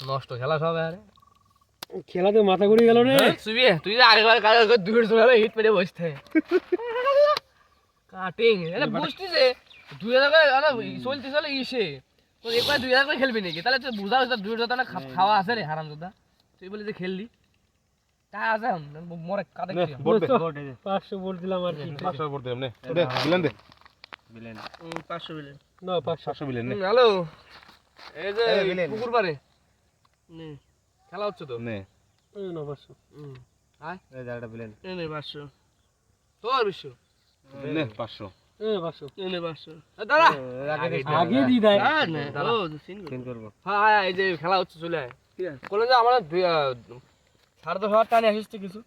নষ্ট খেলা সব আরে খেলাতে মাথা ঘুরে গেল রে তুই যে আগেবার কালকে দুই চলে হিট পেরে বসতে কাটিং এটা বুঝছিস 2000 করে চলতে চলে ইসে তো একবার 2000 করে খেলবি নাকি তাহলে তুই বুঝা হচ্ছে 2000 না খাওয়া আছে রে হারামজাদা তুই বলে যে খেললি তা আছে মরে কাটে কি 500 বল দিলাম আর কি 500 বল দিলাম নে দে বিলেন দে বিলেন 500 বিলেন না 500 বিলেন নে হ্যালো এই যে পুকুর পারে নে খেলা হচ্ছে তো নে এই না 500 আয় এই জায়গাটা বিলেন নে 500 তোর বিশ্ব নে 500 এই 500 নে 500 দাঁড়া আগে দি দেয় না দাঁড়া সিন করব হ্যাঁ এই যে খেলা হচ্ছে চলে আয় ঠিক আছে কোন যে আমরা 10,500 টাকা নিয়ে আসিস কিছু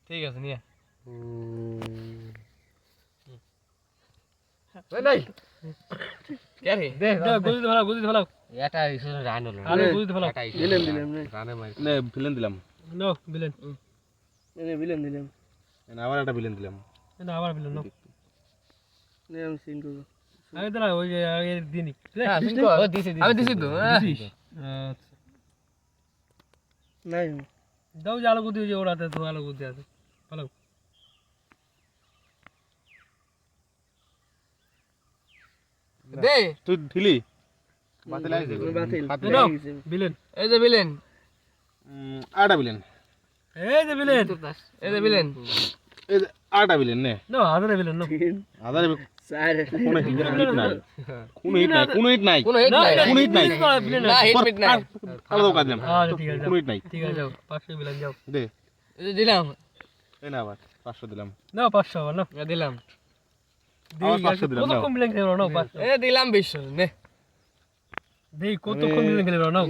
ঠিক আছে নিয়ে নাই কে রে দে গুজি ধরা এটা ইসে রান হলো আরে গুজি ধরা দিলাম নে রানে মার নে বিলেন দিলাম নো বিলেন নে বিলেন দিলাম না আবার একটা বিলেন দিলাম না আবার বিলেন নো নে আমি সিন করব আগে ধরা ওই যে আগে দিনি হ্যাঁ সিন কর আমি দিছি তো আচ্ছা নাই দাও যে আলো গুদি যে ওড়াতে তো আলো গুদি আছে ভালো দে তুই ঢিলি বাতিল আইছে বাতিল বিলেন এই যে বিলেন আটা বিলেন এই যে বিলেন এই যে বিলেন এই আটা বিলেন নে নো আদারে বিলেন নো আদারে স্যার কোন হিট নাই কোন হিট নাই কোন হিট নাই কোন হিট নাই না হিট নাই আলাদা কাজ দিলাম আচ্ছা ঠিক আছে কোন হিট নাই ঠিক আছে যাও 500 বিলেন যাও দে এই যে দিলাম এই না আবার 500 দিলাম না 500 আবার না দিলাম আবার 500 দিলাম কত কম বিলেন খেলো না 500 এই দিলাম 200 নে দেই কত কম বিলেন খেলো না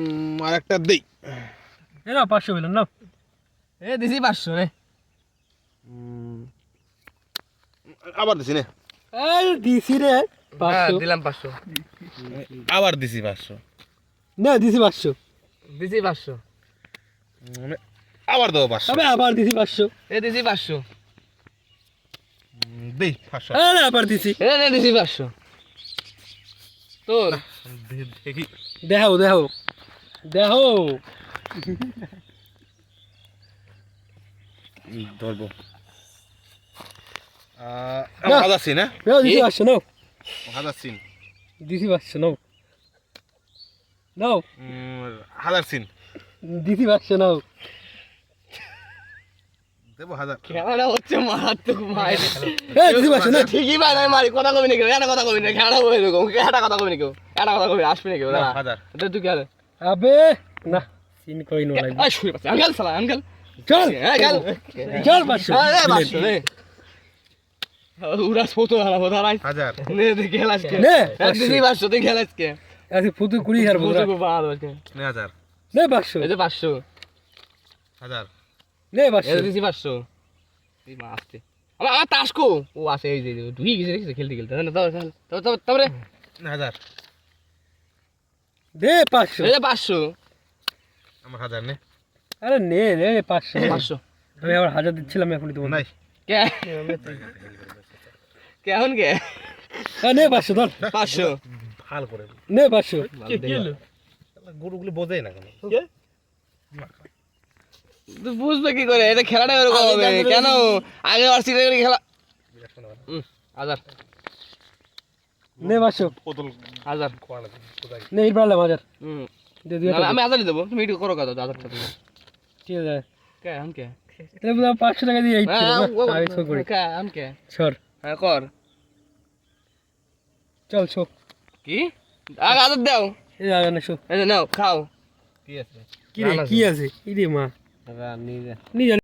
আরেকটা দেই এ না 500 বিলেন না এই দিছি 500 নে আবার দিছি নে এই দিছি রে 500 দিলাম 500 আবার দিছি 500 না দিছি 500 দিছি 500 আবার দাও 500 তবে আবার দিছি 500 এই দিছি 500 দেই 500 আরে আবার দিছি এই নে দিছি 500 তোর দেখি দেখো দেখো দেখো ধরবো হাজার সিন হ্যাঁ নাও দিছি 500 নাও হাজার সিন দিছি 500 নাও নাও হাজার সিন দিছি 500 নাও দেবো হাজার খেলাটা হচ্ছে মারাত্মক মাইর এই দিছি 500 না ঠিকই ভাই নাই মারি কথা কবি নাকি এটা কথা কবি না খেলাটা কবি এরকম এটা কথা কবি নাকি এটা কথা কবি আসবে নাকি ওরা হাজার তুই কি আরে আবে না সিন কই নো লাগবে আই শুই পাচ্ছে আঙ্কেল সালা আঙ্কেল চল আঙ্কেল চল 500 আরে 500 নে উড়াস ফটো হারা ফটো হারাই হাজার নে দেখে খেলাস কে নে দিদি 500 তুই খেলাস কে আজকে ফুটু কুড়ি হার বড় ফটো বাদ আছে নে হাজার নে 500 এই যে 500 হাজার নে এই 500 দিছি 500 এই মা আসতে আমার তাসকো ও আছে এই যে দুই গেছে দেখছিস খেলতে খেলতে না তারপরে হাজার দে 500 এই যে 500 আমার হাজার নে আরে নে নে 500 500 আমি আবার 1000 দিচ্ছিলাম এখনই তোমার নাই কে কেমন কে হ্যাঁ নে 500 ধর 500 ভাল করে নে 500 কি হলো গরুগুলি বোঝাই না কেন তুই বুঝবে কি করে এটা খেলাটা এরকম হবে কেন আগে আর সিটে করে খেলা হাজার নে 500 বোতল হাজার কোয়া লাগে কোথায় নে এই পারলাম 1000 দে দুই আমি হাজারই দেবো তুমি একটু করো কথা হাজারটা তুমি ঠিক আছে কে আম কে তাহলে বুঝা 500 টাকা দিয়ে এইট আমি সব করি কে আম কে সর হ্যাঁ কর চল শো কি আগে হাজার দাও এই আগে না শো এই যে নাও খাও কি আছে কি রে কি আছে ইরে মা নিজে নিজে